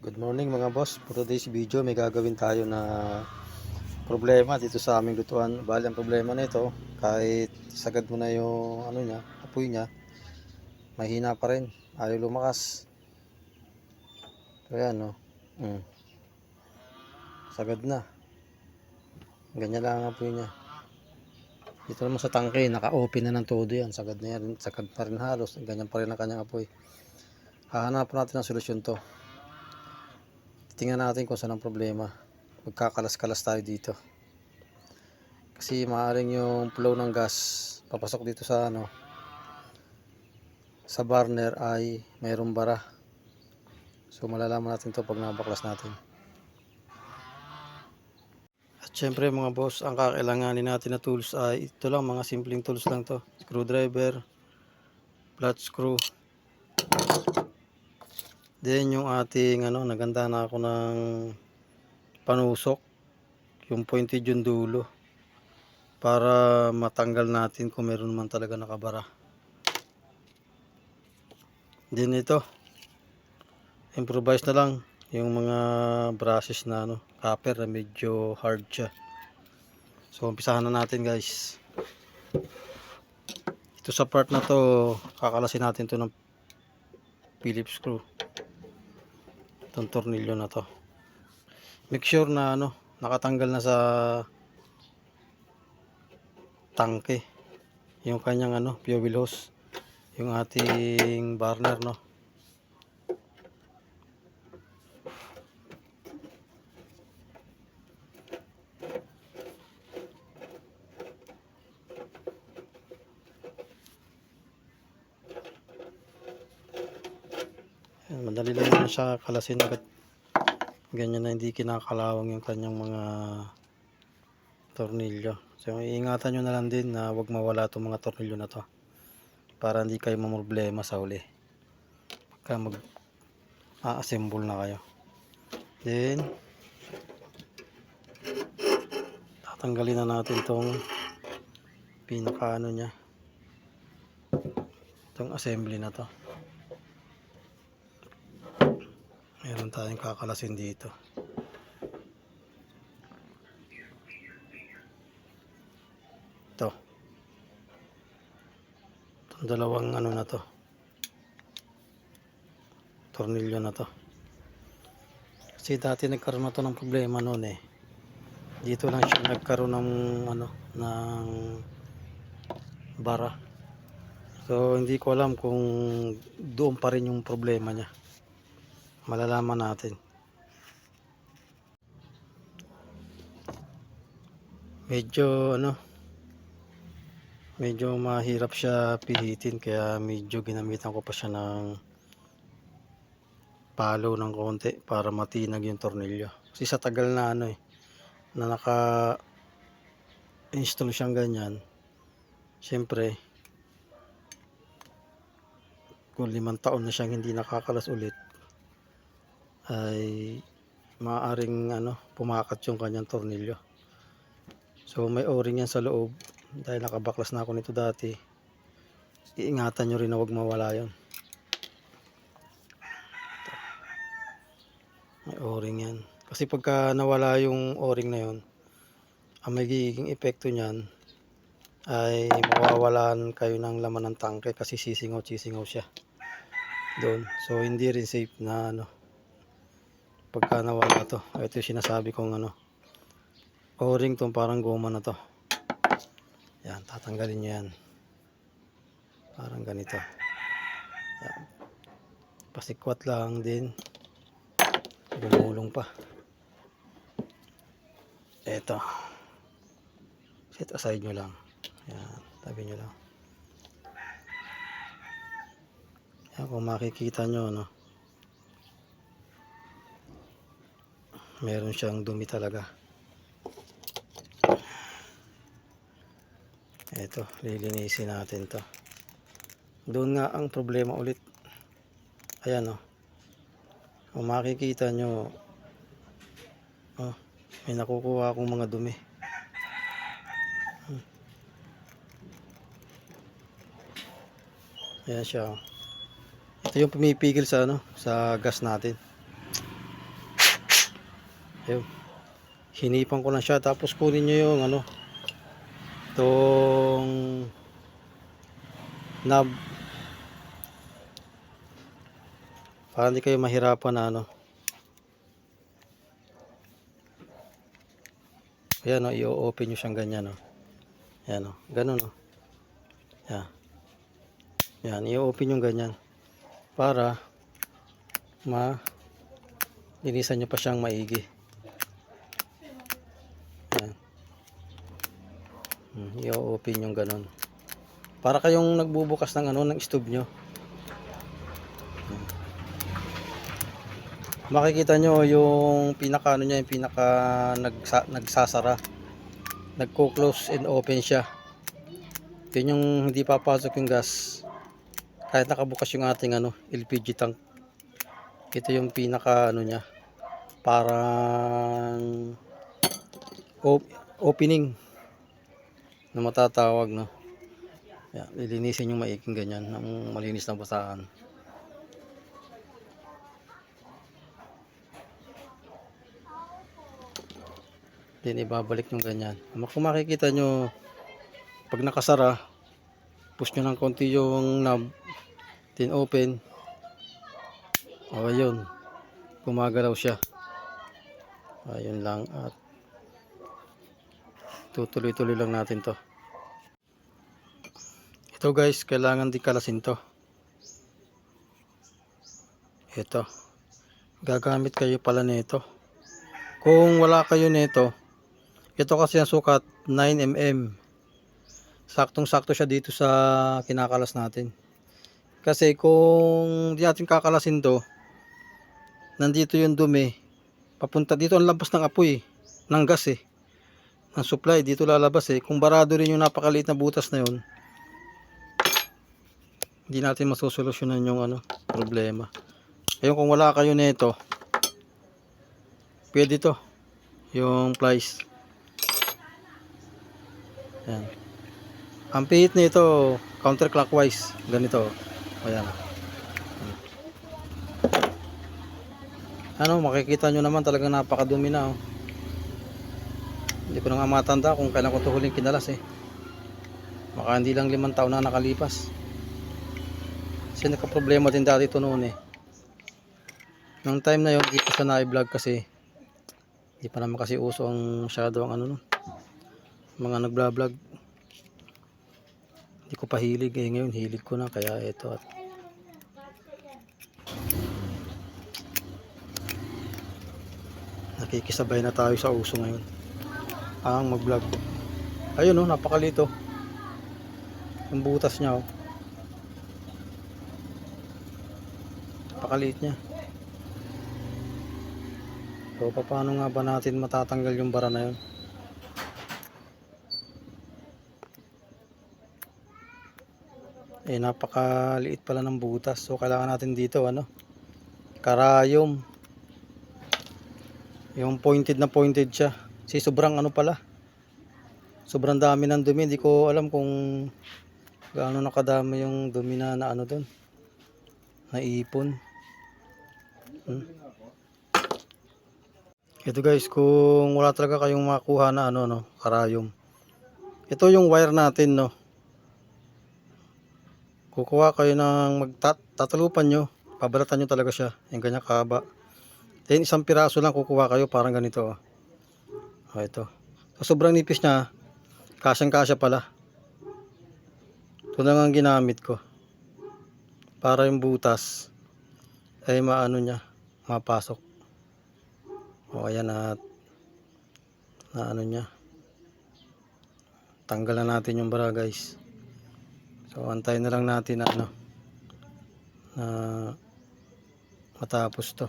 Good morning mga boss. For today's video may gagawin tayo na problema dito sa aming lutuan. Bali ang problema nito, kahit sagad mo na yung apoy niya, mahina pa rin. Ayaw lumakas. Kaya no. Sagad na. Ganyan lang ang apoy niya. Dito naman sa tangke, naka-open na ng todo yan. Sagad na yan. Sagad pa rin halos. Ganyan pa rin ang kanyang apoy. Hahanapan natin ang solusyon to. Tingnan natin kung saan ang problema. Magkakalas-kalas tayo dito. Kasi maaaring yung flow ng gas papasok dito sa sa burner ay mayroong bara. So malalaman natin to pag nabaklas natin. At syempre mga boss, ang kakailanganin natin na tools ay ito lang, mga simpleng tools lang to. Screwdriver, flat screw. Then yung ating naganda na ako ng panusok, yung pointed yung dulo, para matanggal natin kung meron man talaga nakabara. Then ito, improvise na lang yung mga brushes na copper na medyo hard siya. So umpisahan na natin guys. Ito sa part na to, kakalasin natin to ng Phillips screw, itong tornilyo na to. Make sure na nakatanggal na sa tangke yung kanyang fuel hose, yung ating burner Madali lang naman siya kalasin agad. Ganyan na, hindi kinakalawang yung kanyang mga tornilyo. So iingatan nyo na lang din na wag mawala itong mga tornilyo na to, para hindi kayo mamroblema sa uli pagka mag-assemble na kayo. Then tatanggalin na natin itong pinaka niya, itong assembly na to. Meron tayong kakalasin dito. Ito. Itong dalawang na to. Tornilyo na to. Kasi dati nagkaroon na to ng problema noon Dito lang siya nagkaroon ng ng bara. So hindi ko alam kung doon pa rin yung problema niya. Malalaman natin. Medyo mahirap siya pihitin, kaya medyo ginamitan ko pa siya ng palo ng konti para matinag yung tornilyo. Kasi sa tagal na na naka install siyang ganyan, syempre kung 5 taon na siyang hindi nakakalas ulit, ay maaaring pumakat yung kanyang tornilyo. So may o-ring yan sa loob. Dahil nakabaklas na ako nito dati, iingatan nyo rin na huwag mawala yon. May o-ring yan. Kasi pagka nawala yung o-ring na yon, ang magiging epekto nyan ay mawawalan kayo ng laman ng tangke, kasi sisingaw siya doon. So hindi rin safe na pagka nawala to. Ito yung sinasabi kong o-ring, tong parang goma na to. Yan, tatanggalin nyo yan. Parang ganito. Yan. Pasikwat lang din. Gumulong pa. Eto. Set aside nyo lang. Yan, tabi nyo lang. Yan, kung makikita nyo meron siyang dumi talaga. Eto, lilinisin natin to. Doon nga ang problema ulit. Ayan kung makikita nyo, may nakukuha akong mga dumi. Ayan siya. Ito yung pumipigil sa sa gas natin. Ayun. Hinipan ko lang siya, tapos kunin nyo yung ano, itong knob, para hindi kayo mahirapan na ano. Ayan o, i-open nyo siyang ganyan o. Ayan o, ganun o. Ayan. Ayan, i-open yung ganyan para linisan nyo pa siyang maigi. Ayan. I-open yung ganun. Para kayong nagbubukas ng ano, ng stove nyo. Makikita nyo yung pinaka ano niya, yung pinaka nagsasara. Nagko-close and open siya. Yun yung hindi papasok yung gas kahit nakabukas yung ating ano, LPG tank. Ito yung pinaka ano niya, parang opening na matatawag, no. Yan, lilinisin yung maiging ganyan ng malinis na basahan. Then ibabalik yung ganyan. Kung makikita nyo, pag nakasara, push nyo ng konti yung knob, then open. O ayun, gumagalaw siya. Ayun lang, at tutuloy-tuloy lang natin to. Ito guys, kailangan di kalasin to. Ito, gagamit kayo pala nito. Kung wala kayo nito, ito kasi ang sukat 9mm. Saktong-sakto siya dito sa kinakalas natin. Kasi kung di natin kakalasin to, nandito yung dumi, papunta dito ang labas ng apoy, ng gas ng supply, dito lalabas Kung barado rin yung napakaliit na butas na yun, hindi natin masusolusyonan yung ano, problema. Ayun, kung wala kayo nito, pwede to, yung plies. Ayan. Ang pihit nito counterclockwise, ganito. Ayan. Ano, makikita nyo naman talagang napakadumi na. Hindi ko na nga matanda kung kailan ko ito huling kinalas Baka hindi lang 5 taon na nakalipas. Kasi nagka-problema din dati ito noon Nung time na yun, hindi ko siya na-vlog kasi hindi pa naman kasi uso ang masyado ang ano nun, mga nag-vlog. Hindi ko pa hilig ngayon hilig ko na, kaya ito at nakikisabay na tayo sa uso ngayon ang mag-vlog. Ayun napakalito yung butas niya napakaliit niya. So paano nga ba natin matatanggal yung bara na yun? Napakaliit pala ng butas. So kailangan natin dito karayom, yung pointed siya. Kasi sobrang pala, sobrang dami ng dumi. Hindi ko alam kung gaano nakadami yung dumi na doon, naipon. Ito guys, kung wala talaga kayong makuha na karayom, ito yung wire natin kukuha kayo ng tatalupan nyo, pabalatan nyo talaga siya yung ganyan kahaba. Then isang piraso lang kukuha kayo, parang ganito ito. So, sobrang nipis niya, kasyang kasya pala. Ito lang ang ginamit ko para yung butas ay niya, mapasok. Ayan, at niya, tanggal na natin yung bara guys. So antayin na lang natin na matapos to.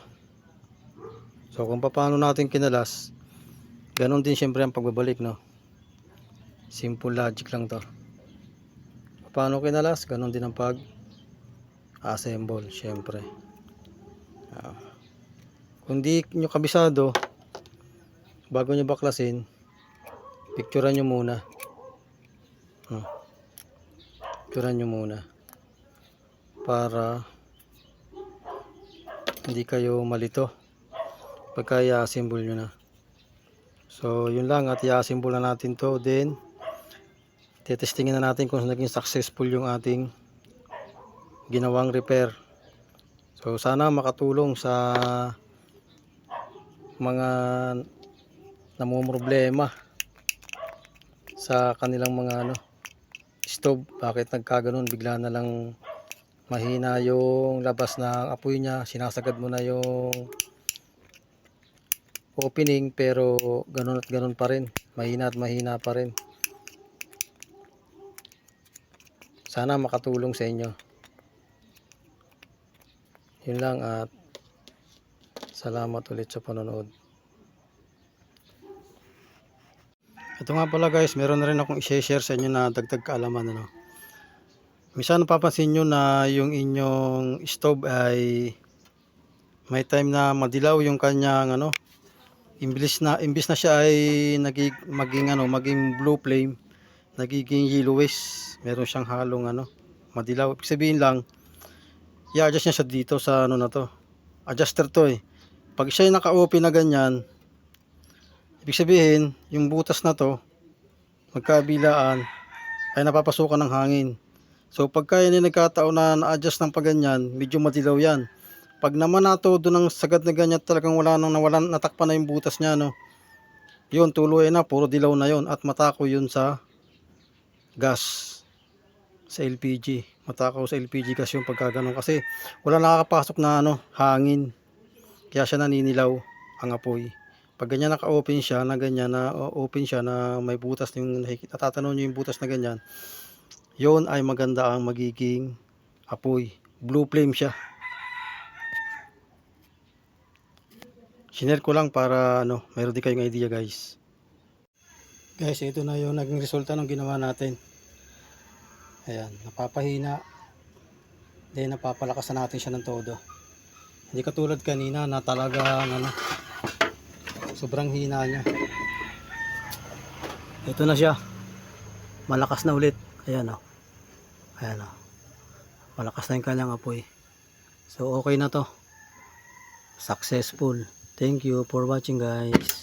So kung paano natin kinalas, ganun din syempre ang pagbabalik simple logic lang to. Paano kinalas, ganun din ang pag assemble syempre. Kung di nyo kabisado, bago nyo baklasin, picturean nyo muna. Picturean nyo muna para hindi kayo malito pagka i-assemble nyo na. So yun lang, at i-assemble na natin to, then testingin na natin kung naging successful yung ating ginawang repair. So sana makatulong sa mga namumroblema sa kanilang mga stove. Bakit nagkaganon, bigla na lang mahina yung labas ng apoy niya, sinasagad mo na yung opening pero ganun at ganun pa rin, mahina at mahina pa rin. Sana makatulong sa inyo. Yun lang, at salamat ulit sa panonood. Ito nga pala guys, meron na rin akong i-share sa inyo na dagdag kaalaman. Minsan napapansin nyo na yung inyong stove ay may time na madilaw yung kanyang imbis na siya ay maging blue flame, nagiging yellowish. Meron siyang halong madilaw. Ibig sabihin lang, i-adjust niya siya dito sa na to. Adjuster to eh. Pag siya ay naka-open na ganyan, ibig sabihin, yung butas na to, magkabilaan, ay napapasukan ng hangin. So pagka yan ay nagkataon na na-adjust ng paganyan, medyo madilaw yan. Pag naman nato doon ng sagad na ganyan, talagang natakpan na yung butas niya, yun, tuloy na, puro dilaw na yun, at matako yun sa gas, sa LPG. Matakaw sa LPG gas yung pagkaganon, kasi wala nakakapasok na hangin, kaya siya naninilaw ang apoy. Pag ganyan naka-open siya na ganyan, na open siya na may butas, yung natatanaw nyo yung butas na ganyan, yun ay maganda ang magiging apoy, blue flame siya. Sinare ko lang para mayroon din kayong idea guys. Guys, ito na yung naging resulta ng ginawa natin. Ayan, napapahina, then napapalakas na natin siya ng todo. Hindi katulad kanina na talagang sobrang hina niya. Ito na siya, malakas na ulit. Ayan ayan malakas na yung kanyang apoy. So okay na to, successful. Thank you for watching guys.